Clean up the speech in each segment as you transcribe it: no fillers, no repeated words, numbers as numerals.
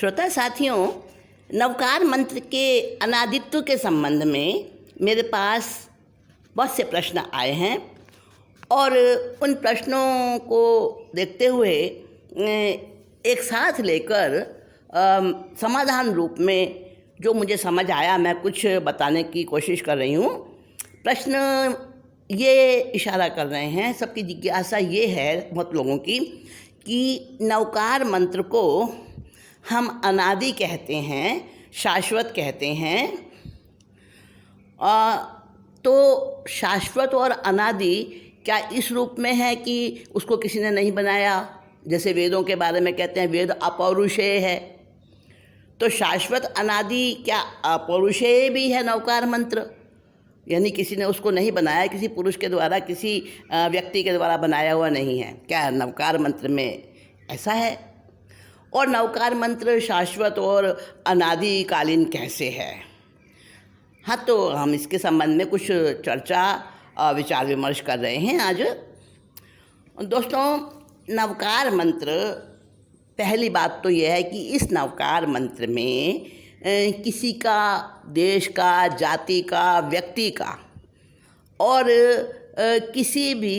श्रोता साथियों, नवकार मंत्र के अनादित्व के संबंध में मेरे पास बहुत से प्रश्न आए हैं और उन प्रश्नों को देखते हुए एक साथ लेकर समाधान रूप में जो मुझे समझ आया मैं कुछ बताने की कोशिश कर रही हूँ। प्रश्न ये इशारा कर रहे हैं, सबकी जिज्ञासा ये है बहुत लोगों की कि नवकार मंत्र को हम अनादि कहते हैं, शाश्वत कहते हैं। तो शाश्वत और अनादि क्या इस रूप में है कि उसको किसी ने नहीं बनाया? जैसे वेदों के बारे में कहते हैं वेद अपौरुषेय है, तो शाश्वत अनादि क्या अपौरुषेय भी है नवकार मंत्र? यानी किसी ने उसको नहीं बनाया, किसी पुरुष के द्वारा, किसी व्यक्ति के द्वारा बनाया हुआ नहीं है। क्या नवकार मंत्र में ऐसा है? और नवकार मंत्र शाश्वत और अनादिकालीन कैसे है? हाँ, तो हम इसके संबंध में कुछ चर्चा विचार विमर्श कर रहे हैं आज। दोस्तों, नवकार मंत्र, पहली बात तो यह है कि इस नवकार मंत्र में किसी का, देश का, जाति का, व्यक्ति का और किसी भी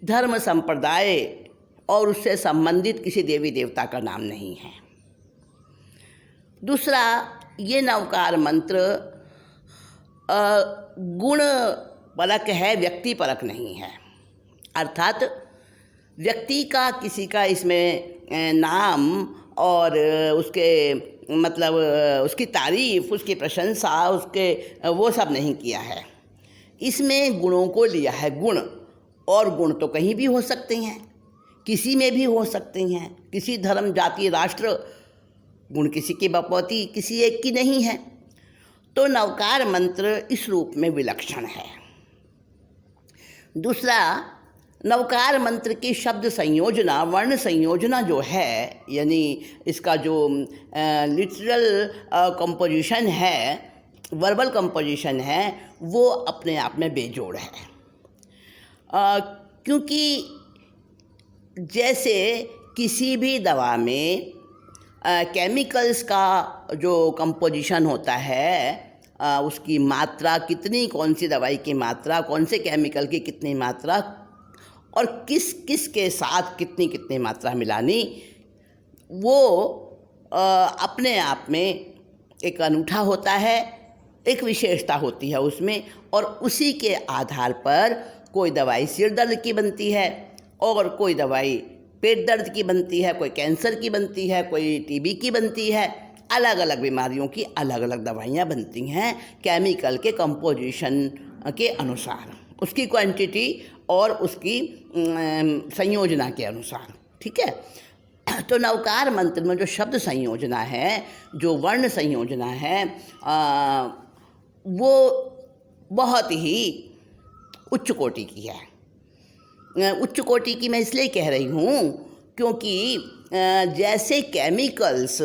धर्म संप्रदाय और उससे संबंधित किसी देवी देवता का नाम नहीं है। दूसरा, ये नवकार मंत्र गुण परक है, व्यक्ति परक नहीं है। अर्थात व्यक्ति का, किसी का इसमें नाम और उसके मतलब उसकी तारीफ, उसकी प्रशंसा, उसके वो सब नहीं किया है। इसमें गुणों को लिया है। गुण, और गुण तो कहीं भी हो सकते हैं, किसी में भी हो सकते हैं, किसी धर्म, जाति, राष्ट्र, गुण किसी की बपौती किसी एक की नहीं है। तो नवकार मंत्र इस रूप में विलक्षण है। दूसरा, नवकार मंत्र की शब्द संयोजना, वर्ण संयोजना जो है, यानी इसका जो लिटरल कंपोजिशन है, वर्बल कंपोजिशन है, वो अपने आप में बेजोड़ है। क्योंकि जैसे किसी भी दवा में केमिकल्स का जो कंपोजिशन होता है, उसकी मात्रा कितनी, कौन सी दवाई की मात्रा, कौन से केमिकल की कितनी मात्रा और किस किस के साथ कितनी कितनी मात्रा मिलानी, वो अपने आप में एक अनूठा होता है, एक विशेषता होती है उसमें। और उसी के आधार पर कोई दवाई सिर दर्द की बनती है और कोई दवाई पेट दर्द की बनती है, कोई कैंसर की बनती है, कोई टीबी की बनती है। अलग अलग बीमारियों की अलग अलग दवाइयाँ बनती हैं केमिकल के कंपोजिशन के अनुसार, उसकी क्वांटिटी और उसकी संयोजना के अनुसार। ठीक है। तो नवकार मंत्र में जो शब्द संयोजना है, जो वर्ण संयोजना है, वो बहुत ही उच्च कोटि की है। उच्च कोटि की मैं इसलिए कह रही हूँ क्योंकि जैसे केमिकल्स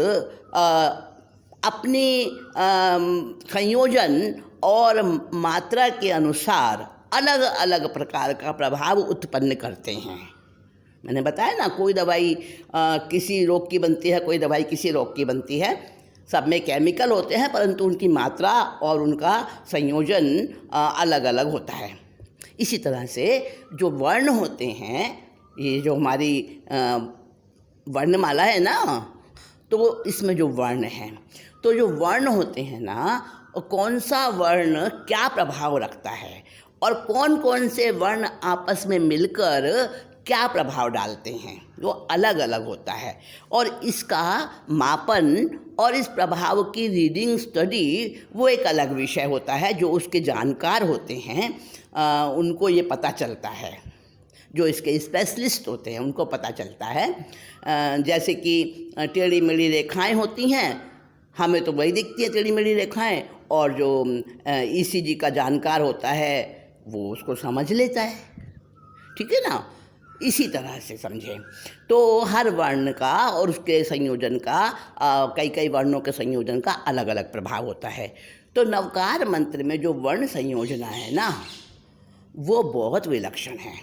अपनी संयोजन और मात्रा के अनुसार अलग अलग प्रकार का प्रभाव उत्पन्न करते हैं। मैंने बताया ना, कोई दवाई किसी रोग की बनती है, कोई दवाई किसी रोग की बनती है। सब में केमिकल होते हैं, परंतु उनकी मात्रा और उनका संयोजन अलग अलग होता है। इसी तरह से जो वर्ण होते हैं, ये जो हमारी वर्णमाला है ना, तो इसमें जो वर्ण हैं, तो जो वर्ण होते हैं ना, कौन सा वर्ण क्या प्रभाव रखता है और कौन कौन से वर्ण आपस में मिलकर क्या प्रभाव डालते हैं, वो अलग अलग होता है। और इसका मापन और इस प्रभाव की रीडिंग स्टडी वो एक अलग विषय होता है। जो उसके जानकार होते हैं उनको ये पता चलता है, जो इसके स्पेशलिस्ट होते हैं उनको पता चलता है। जैसे कि टेढ़ी मेढ़ी रेखाएं होती हैं, हमें तो वही दिखती है टेढ़ी मेढ़ी रेखाएं, और जो ईसीजी का जानकार होता है वो उसको समझ लेता है। ठीक है ना? इसी तरह से समझें। तो हर वर्ण का और उसके संयोजन का, कई कई वर्णों के संयोजन का अलग अलग प्रभाव होता है। तो नवकार मंत्र में जो वर्ण संयोजना है ना, वो बहुत विलक्षण है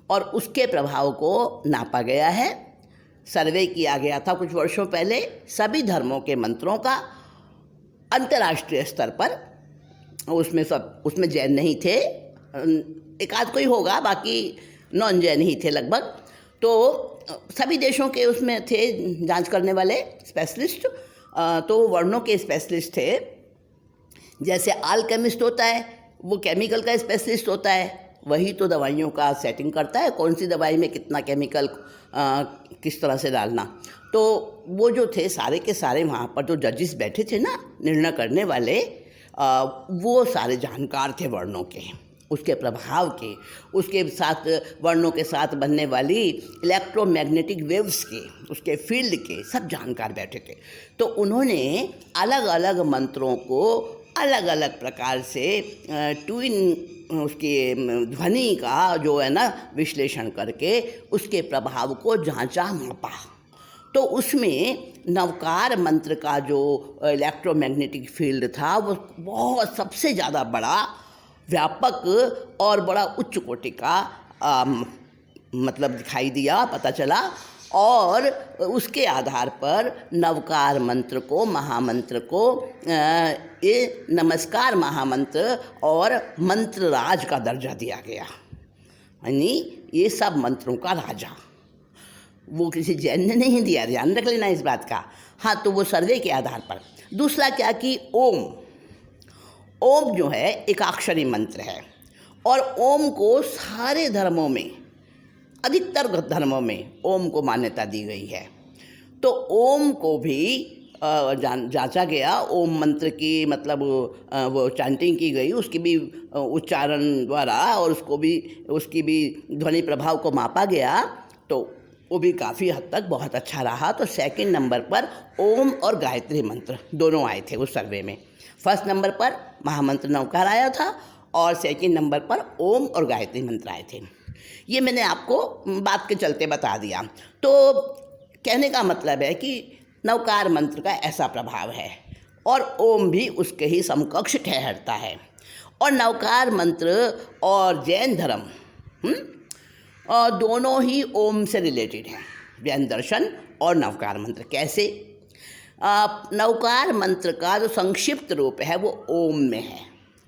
और उसके प्रभाव को नापा गया है सर्वे किया गया था कुछ वर्षों पहले सभी धर्मों के मंत्रों का अंतर्राष्ट्रीय स्तर पर। उसमें जैन नहीं थे, एक आध कोई होगा, बाकी नॉन जैन ही थे लगभग। तो सभी देशों के उसमें थे जांच करने वाले स्पेशलिस्ट। तो वर्णों के स्पेशलिस्ट थे। जैसे आलकेमिस्ट होता है, वो केमिकल का स्पेशलिस्ट होता है, वही तो दवाइयों का सेटिंग करता है, कौन सी दवाई में कितना केमिकल किस तरह से डालना। तो वो जो थे सारे के सारे वहाँ पर जो जजेस बैठे थे ना, निर्णय करने वाले, वो सारे जानकार थे वर्णों के, उसके प्रभाव के, उसके साथ वर्णों के साथ बनने वाली इलेक्ट्रोमैग्नेटिक वेव्स के, उसके फील्ड के सब जानकार बैठे थे। तो उन्होंने अलग अलग मंत्रों को अलग अलग प्रकार से ट्विन उसके ध्वनि का जो है ना विश्लेषण करके उसके प्रभाव को जांचा, मापा। तो उसमें नवकार मंत्र का जो इलेक्ट्रोमैग्नेटिक फील्ड था वो बहुत सबसे ज़्यादा बड़ा, व्यापक और बड़ा उच्च कोटि का मतलब दिखाई दिया, पता चला। और उसके आधार पर नवकार मंत्र को, महामंत्र को ये नमस्कार महामंत्र और मंत्र राज का दर्जा दिया गया, यानी ये सब मंत्रों का राजा। वो किसी जैन ने नहीं दिया, ध्यान रख लेना इस बात का। हाँ, तो वो सर्वे के आधार पर। दूसरा क्या कि ओम जो है एकाक्षरी मंत्र है, और ओम को सारे धर्मों में, अधिकतर धर्मों में ओम को मान्यता दी गई है। तो ओम को भी जांचा गया, ओम मंत्र की मतलब वो चैंटिंग की गई, उसकी भी उच्चारण द्वारा, और उसकी भी ध्वनि प्रभाव को मापा गया। तो वो भी काफ़ी हद तक बहुत अच्छा रहा। तो सेकंड नंबर पर ओम और गायत्री मंत्र दोनों आए थे उस सर्वे में। फर्स्ट नंबर पर महामंत्र नवकार आया था, और सेकंड नंबर पर ओम और गायत्री मंत्र आए थे। ये मैंने आपको बात के चलते बता दिया। तो कहने का मतलब है कि नवकार मंत्र का ऐसा प्रभाव है, और ओम भी उसके ही समकक्ष ठहरता है। और नवकार मंत्र और जैन धर्म दोनों ही ओम से रिलेटेड हैं, जैन दर्शन और नवकार मंत्र। कैसे? नवकार मंत्र का जो संक्षिप्त रूप है वो ओम में है।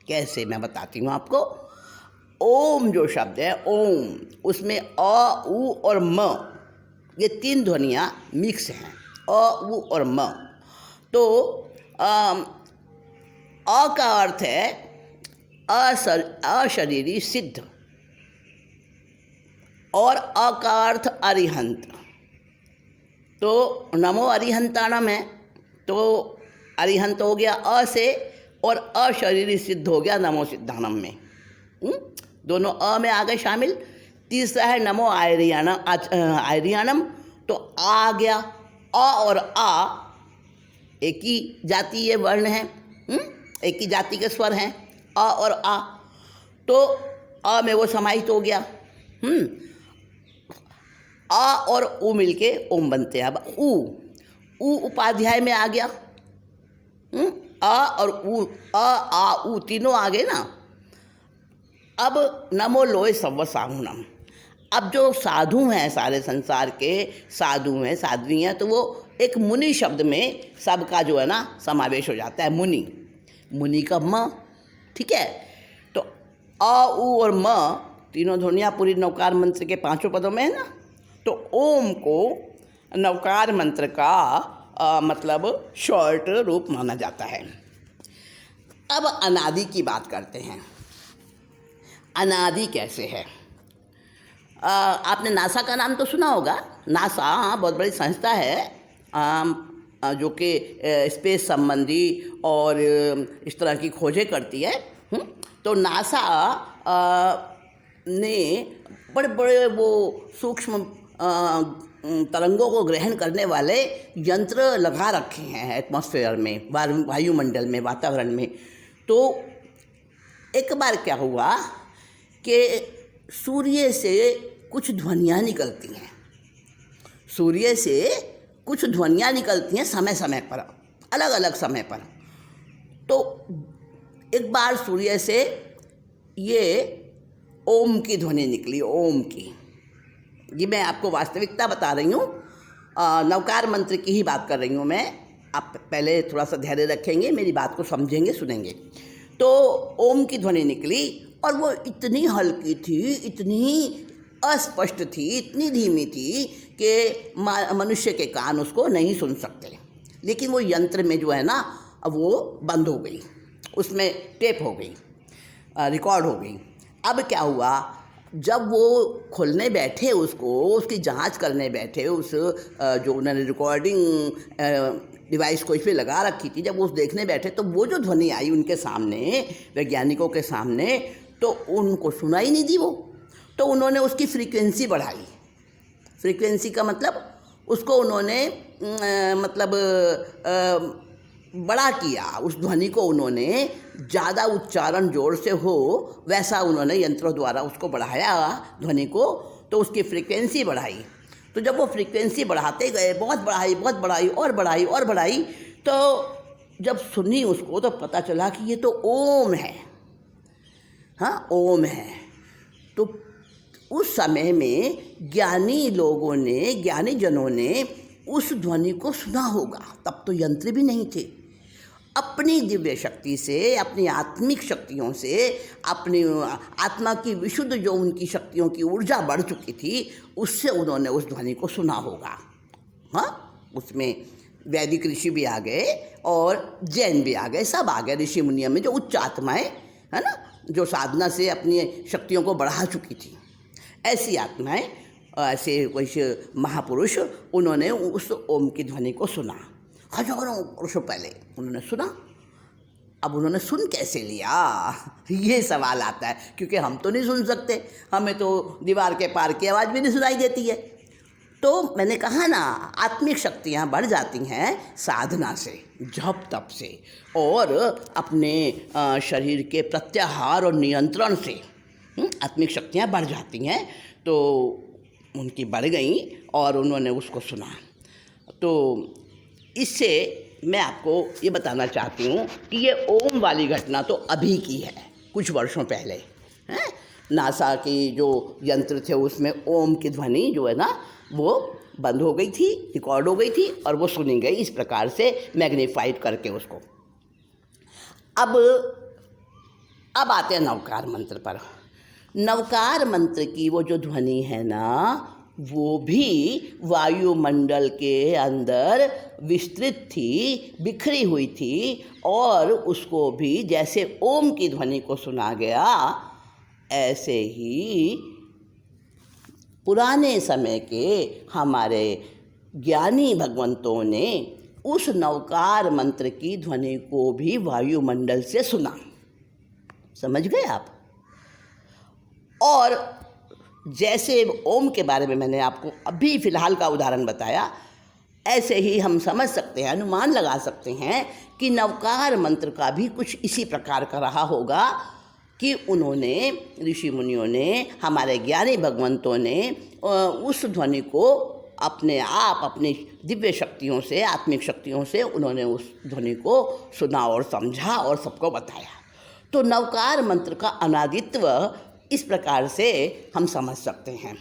कैसे, मैं बताती हूँ आपको। ओम जो शब्द है, ओम, उसमें अ, उ और म, ये तीन ध्वनियाँ मिक्स हैं, अ, उ और म। तो अ का अर्थ है अशरीरी सिद्ध, और अ का अर्थ अरिहंत। तो नमो अरिहंताणम है, तो अरिहंत हो गया अ से, और अशरीरी सिद्ध हो गया नमो सिद्धानम में। दोनों अ में आ गए शामिल। तीसरा है नमो आयरियानम, तो आ गया, अ और आ एक ही जाति ये वर्ण है, एक ही जाति के स्वर हैं, अ और आ। तो अ में वो समाहित हो गया। आ और उ मिलके ओम बनते हैं। अब उ उपाध्याय में आ गया। आ और उ, अ आ उ तीनों आ गए ना। अब नमो लोय सव्व साहुनम। अब जो साधु हैं, सारे संसार के साधु हैं, साध्वी हैं, तो वो एक मुनि शब्द में सबका जो है ना समावेश हो जाता है। मुनि का म, ठीक है। तो अ, उ और म तीनों ध्वनियाँ पूरी नवकार मंत्र के पांचों पदों में है ना। तो ओम को नवकार मंत्र का मतलब शॉर्ट रूप माना जाता है। अब अनादि की बात करते हैं। अनादि कैसे है? आपने नासा का नाम तो सुना होगा। नासा बहुत बड़ी संस्था है जो कि स्पेस संबंधी और इस तरह की खोजें करती है। तो नासा ने बड़े बड़े वो सूक्ष्म तरंगों को ग्रहण करने वाले यंत्र लगा रखे हैं एटमॉस्फेयर में, वायुमंडल में, वातावरण में। तो एक बार क्या हुआ कि सूर्य से कुछ ध्वनियाँ निकलती हैं। सूर्य से कुछ ध्वनियाँ निकलती हैं समय समय पर, अलग अलग समय पर। तो एक बार सूर्य से ये ओम की ध्वनि निकली, ओम की। ये मैं आपको वास्तविकता बता रही हूँ। नवकार मंत्र की ही बात कर रही हूँ मैं। आप पहले थोड़ा सा धैर्य रखेंगे, मेरी बात को समझेंगे, सुनेंगे। तो ओम की ध्वनि निकली और वो इतनी हल्की थी, इतनी अस्पष्ट थी, इतनी धीमी थी कि मनुष्य के कान उसको नहीं सुन सकते। लेकिन वो यंत्र में जो है ना, अब वो बंद हो गई, उसमें टेप हो गई, रिकॉर्ड हो गई। अब क्या हुआ, जब वो खोलने बैठे उसको, उसकी जांच करने बैठे, उस जो उन्होंने रिकॉर्डिंग डिवाइस को इस पर लगा रखी थी, जब वो देखने बैठे तो वो जो ध्वनि आई उनके सामने, वैज्ञानिकों के सामने, तो उनको सुनाई नहीं दी वो। तो उन्होंने उसकी फ्रीक्वेंसी बढ़ाई। फ्रीक्वेंसी का मतलब उसको उन्होंने बड़ा किया, उस ध्वनि को उन्होंने ज़्यादा उच्चारण जोर से हो वैसा उन्होंने यंत्रों द्वारा उसको बढ़ाया ध्वनि को, तो उसकी फ्रीक्वेंसी बढ़ाई। तो जब वो फ्रीक्वेंसी बढ़ाते गए, बहुत बढ़ाई और बढ़ाई, तो जब सुनी उसको तो पता चला कि ये तो ओम है। हाँ, ओम है। तो उस समय में ज्ञानी लोगों ने, ज्ञानी जनों ने उस ध्वनि को सुना होगा। तब तो यंत्र भी नहीं थे। अपनी दिव्य शक्ति से, अपनी आत्मिक शक्तियों से, अपनी आत्मा की विशुद्ध जो उनकी शक्तियों की ऊर्जा बढ़ चुकी थी, उससे उन्होंने उस ध्वनि को सुना होगा। हाँ, उसमें वैदिक ऋषि भी आ गए और जैन भी आ गए, सब आ गए ऋषि मुनियों में, जो उच्च आत्माएं है ना, जो साधना से अपनी शक्तियों को बढ़ा चुकी थी। ऐसी आत्माएं, ऐसे कोई महापुरुष, उन्होंने उस ओम की ध्वनि को सुना। हजारों वर्षों पहले उन्होंने सुना। अब उन्होंने सुन कैसे लिया, ये सवाल आता है, क्योंकि हम तो नहीं सुन सकते, हमें तो दीवार के पार की आवाज़ भी नहीं सुनाई देती है। तो मैंने कहा ना, आत्मिक शक्तियाँ बढ़ जाती हैं साधना से, जप तप से, और अपने शरीर के प्रत्याहार और नियंत्रण से आत्मिक शक्तियाँ बढ़ जाती हैं। तो उनकी बढ़ गई और उन्होंने उसको सुना। तो इससे मैं आपको ये बताना चाहती हूँ कि ये ओम वाली घटना तो अभी की है, कुछ वर्षों पहले हैं। नासा की जो यंत्र थे उसमें ओम की ध्वनि जो है ना, वो बंद हो गई थी, रिकॉर्ड हो गई थी और वो सुनी गई इस प्रकार से मैग्नीफाइड करके उसको। अब आते हैं नवकार मंत्र पर। नवकार मंत्र की वो जो ध्वनि है ना, वो भी वायुमंडल के अंदर विस्तृत थी, बिखरी हुई थी, और उसको भी जैसे ओम की ध्वनि को सुना गया, ऐसे ही पुराने समय के हमारे ज्ञानी भगवंतों ने उस नवकार मंत्र की ध्वनि को भी वायुमंडल से सुना। समझ गए आप? और जैसे ओम के बारे में मैंने आपको अभी फ़िलहाल का उदाहरण बताया, ऐसे ही हम समझ सकते हैं, अनुमान लगा सकते हैं कि नवकार मंत्र का भी कुछ इसी प्रकार का रहा होगा कि उन्होंने, ऋषि मुनियों ने, हमारे ज्ञानी भगवंतों ने उस ध्वनि को अपने आप, अपनी दिव्य शक्तियों से, आत्मिक शक्तियों से उन्होंने उस ध्वनि को सुना और समझा और सबको बताया। तो नवकार मंत्र का अनादित्व इस प्रकार से हम समझ सकते हैं।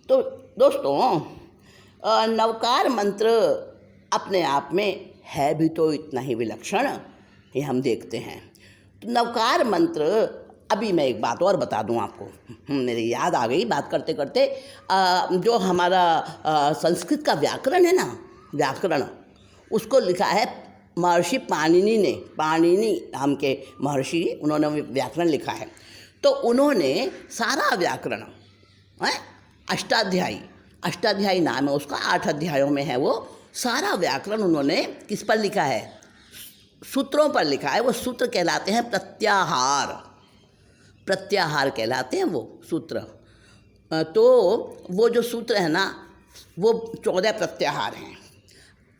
तो दोस्तों, नवकार मंत्र अपने आप में है भी तो इतना ही विलक्षण, ये हम देखते हैं। तो नवकार मंत्र, अभी मैं एक बात और बता दूं आपको, मेरी याद आ गई बात करते करते। जो हमारा संस्कृत का व्याकरण है ना, व्याकरण, उसको लिखा है महर्षि पाणिनि ने। पाणिनि नाम के महर्षि, उन्होंने व्याकरण लिखा है। तो उन्होंने सारा व्याकरण, अष्टाध्यायी नाम है उसका, 8 अध्यायों में है वो, सारा व्याकरण उन्होंने किस पर लिखा है? सूत्रों पर लिखा है। वो सूत्र कहलाते हैं प्रत्याहार, प्रत्याहार कहलाते हैं वो सूत्र। तो वो जो सूत्र है ना, वो 14 प्रत्याहार हैं।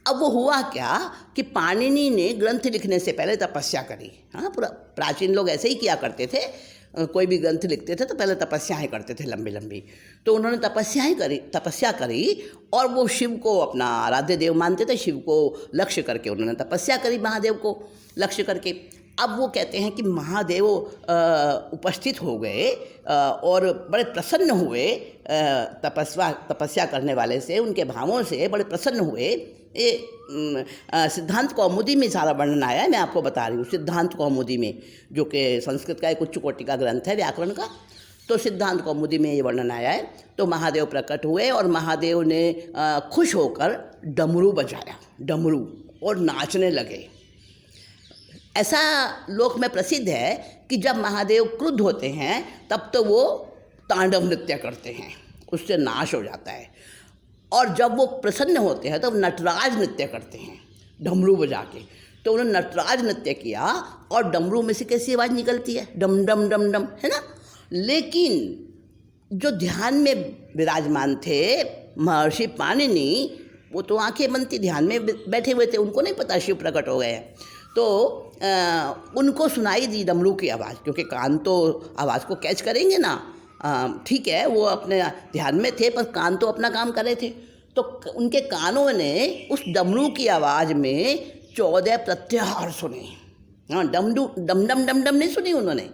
अब वो हुआ क्या कि पाणिनि ने ग्रंथ लिखने से पहले तपस्या करी। हाँ, पूरा प्राचीन लोग ऐसे ही किया करते थे, कोई भी ग्रंथ लिखते थे तो पहले तपस्याएं करते थे लंबी लंबी। तो उन्होंने तपस्या करी और वो शिव को अपना आराध्य देव मानते थे। शिव को लक्ष्य करके उन्होंने तपस्या करी, महादेव को लक्ष्य करके। अब वो कहते हैं कि महादेव उपस्थित हो गए और बड़े प्रसन्न हुए, तपस्या करने वाले से, उनके भावों से बड़े प्रसन्न हुए। ये सिद्धांत कौमुदी में सारा वर्णन आया है, मैं आपको बता रही हूँ। सिद्धांत कौमुदी में, जो कि संस्कृत का एक उच्च कोटि का ग्रंथ है व्याकरण का, तो सिद्धांत कौमुदी में ये वर्णन आया है। तो महादेव प्रकट हुए और महादेव ने खुश होकर डमरू बजाया, डमरू, और नाचने लगे। ऐसा लोक में प्रसिद्ध है कि जब महादेव क्रुद्ध होते हैं तब तो वो तांडव नृत्य करते हैं, उससे नाश हो जाता है। और जब वो प्रसन्न होते हैं तो नटराज नृत्य करते हैं डमरू बजा के। तो उन्होंने नटराज नृत्य किया और डमरू में से कैसी आवाज़ निकलती है, डम डम डम डम, है ना। लेकिन जो ध्यान में विराजमान थे महर्षि पाणिनि, वो तो आंखें बंद थी, ध्यान में बैठे हुए थे, उनको नहीं पता शिव प्रकट हो गए हैं। तो उनको सुनाई दी डमरू की आवाज़, क्योंकि कान तो आवाज़ को कैच करेंगे ना। ठीक है, वो अपने ध्यान में थे पर कान तो अपना काम कर रहे थे। तो उनके कानों ने उस डमरू की आवाज़ में 14 प्रत्याहार सुने। हाँ, डम डम डम डम नहीं सुनी उन्होंने।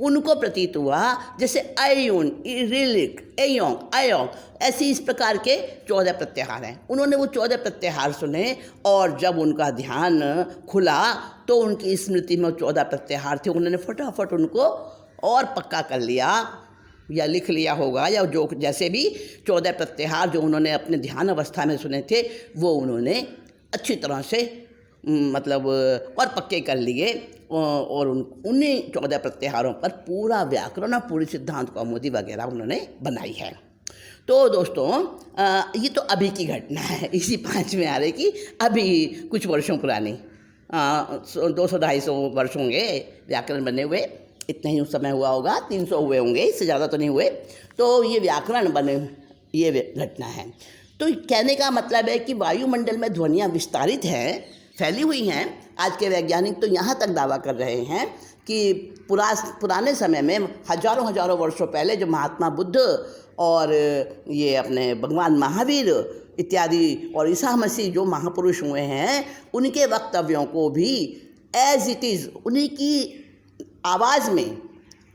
उनको प्रतीत हुआ जैसे अयुन, रिलिक, एयोंग, अयोंग, ऐसी इस प्रकार के 14 प्रत्याहार हैं। उन्होंने वो 14 प्रत्याहार सुने और जब उनका ध्यान खुला तो उनकी स्मृति में 14 प्रत्याहार थे। उन्होंने फटाफट उनको और पक्का कर लिया या लिख लिया होगा, या जो जैसे भी 14 प्रत्याहार जो उन्होंने अपने ध्यान अवस्था में सुने थे वो उन्होंने अच्छी तरह से मतलब और पक्के कर लिए। और उन्हीं 14 प्रत्याहारों पर पूरा व्याकरण और पूरी सिद्धांत कौमुदी वगैरह उन्होंने बनाई है। तो दोस्तों, ये तो अभी की घटना है, इसी 5 में आ रही कि अभी कुछ वर्षों पुरानी, 200-250 वर्ष होंगे व्याकरण बने हुए, इतना ही उस समय हुआ होगा, 300 हुए होंगे, इससे ज़्यादा तो नहीं हुए। तो ये व्याकरण बने, ये घटना है। तो कहने का मतलब है कि वायुमंडल में ध्वनियाँ विस्तारित हैं, फैली हुई हैं। आज के वैज्ञानिक तो यहाँ तक दावा कर रहे हैं कि पुराने समय में हजारों वर्षों पहले जो महात्मा बुद्ध और ये अपने भगवान महावीर इत्यादि और ईसा मसीह जो महापुरुष हुए हैं, उनके वक्तव्यों को भी एज इट इज़ उन्हीं की आवाज़ में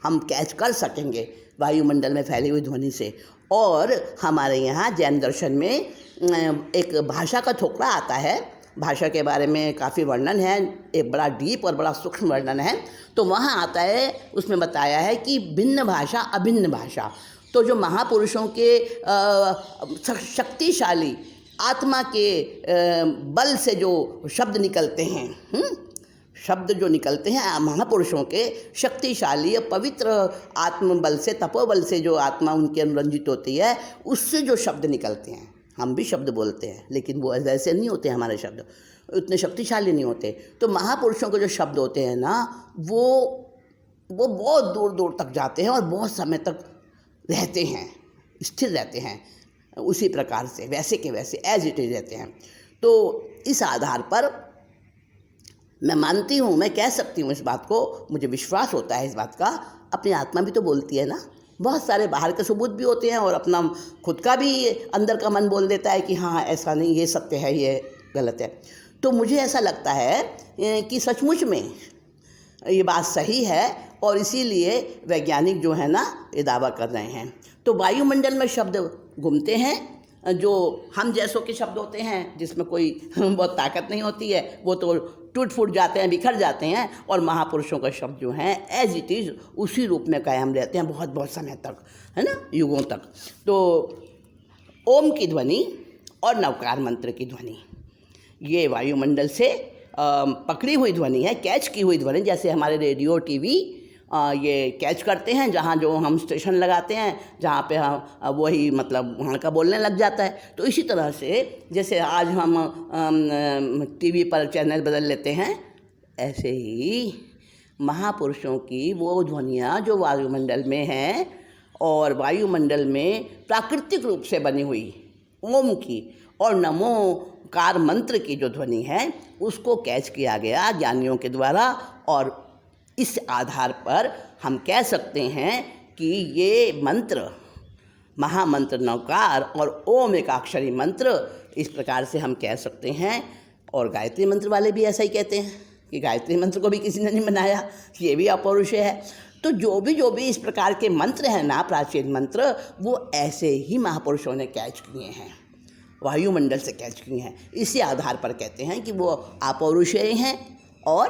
हम कैच कर सकेंगे वायुमंडल में फैली हुई ध्वनि से। और हमारे यहाँ जैन दर्शन में एक भाषा का थोकड़ा आता है, भाषा के बारे में काफ़ी वर्णन है, एक बड़ा डीप और बड़ा सूक्ष्म वर्णन है। तो वहाँ आता है, उसमें बताया है कि भिन्न भाषा अभिन्न भाषा। तो जो महापुरुषों के शक्तिशाली आत्मा के बल से जो शब्द निकलते हैं, शब्द जो निकलते हैं महापुरुषों के शक्तिशाली पवित्र आत्मबल से, तपोबल से जो आत्मा उनकी अनुरंजित होती है, उससे जो शब्द निकलते हैं। हम भी शब्द बोलते हैं लेकिन वो वैसे नहीं होते, हमारे शब्द उतने शक्तिशाली नहीं होते। तो महापुरुषों के जो शब्द होते हैं ना, वो बहुत दूर दूर तक जाते हैं और बहुत समय तक रहते हैं, स्थिर रहते हैं, उसी प्रकार से वैसे के वैसे एज इट इज रहते हैं। तो इस आधार पर मैं मानती हूँ, मैं कह सकती हूँ इस बात को, मुझे विश्वास होता है इस बात का। अपनी आत्मा भी तो बोलती है ना, बहुत सारे बाहर के सबूत भी होते हैं और अपना खुद का भी अंदर का मन बोल देता है कि हाँ ऐसा नहीं, ये सत्य है, ये गलत है। तो मुझे ऐसा लगता है कि सचमुच में ये बात सही है और इसीलिए वैज्ञानिक जो है ना ये दावा कर रहे हैं। तो वायुमंडल में शब्द घूमते हैं, जो हम जैसों के शब्द होते हैं जिसमें कोई बहुत ताकत नहीं होती है, वो तो टूट फूट जाते हैं, बिखर जाते हैं। और महापुरुषों का शब्द जो हैं एज इट इज़ उसी रूप में कायम रहते हैं बहुत बहुत समय तक, है ना, युगों तक। तो ओम की ध्वनि और नवकार मंत्र की ध्वनि, ये वायुमंडल से पकड़ी हुई ध्वनि है, कैच की हुई ध्वनि। जैसे हमारे रेडियो टीवी ये कैच करते हैं, जहाँ जो हम स्टेशन लगाते हैं, जहाँ पे हम वही मतलब वहाँ का बोलने लग जाता है। तो इसी तरह से जैसे आज हम टीवी पर चैनल बदल लेते हैं, ऐसे ही महापुरुषों की वो ध्वनियाँ जो वायुमंडल में हैं और वायुमंडल में प्राकृतिक रूप से बनी हुई ओम की और नमोकार मंत्र की जो ध्वनि है, उसको कैच किया गया ज्ञानियों के द्वारा। और इस आधार पर हम कह सकते हैं कि ये मंत्र, महामंत्र नवकार और ओम एकाक्षरी मंत्र, इस प्रकार से हम कह सकते हैं। और गायत्री मंत्र वाले भी ऐसा ही कहते हैं कि गायत्री मंत्र को भी किसी ने नहीं बनाया, ये भी अपौरुषेय है। तो जो भी इस प्रकार के मंत्र हैं ना, प्राचीन मंत्र, वो ऐसे ही महापुरुषों ने कैच किए हैं, वायुमंडल से कैच किए हैं। इसी आधार पर कहते हैं कि वो अपौरुषेय हैं और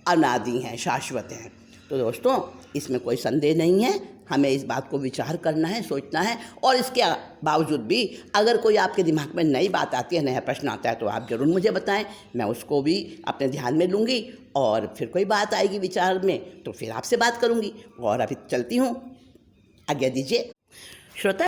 अनादि हैं, शाश्वत हैं। तो दोस्तों, इसमें कोई संदेह नहीं है, हमें इस बात को विचार करना है, सोचना है। और इसके बावजूद भी अगर कोई आपके दिमाग में नई बात आती है, नया प्रश्न आता है, तो आप ज़रूर मुझे बताएं, मैं उसको भी अपने ध्यान में लूँगी। और फिर कोई बात आएगी विचार में तो फिर आपसे बात करूँगी। और अभी चलती हूँ, आज्ञा दीजिए। श्रोता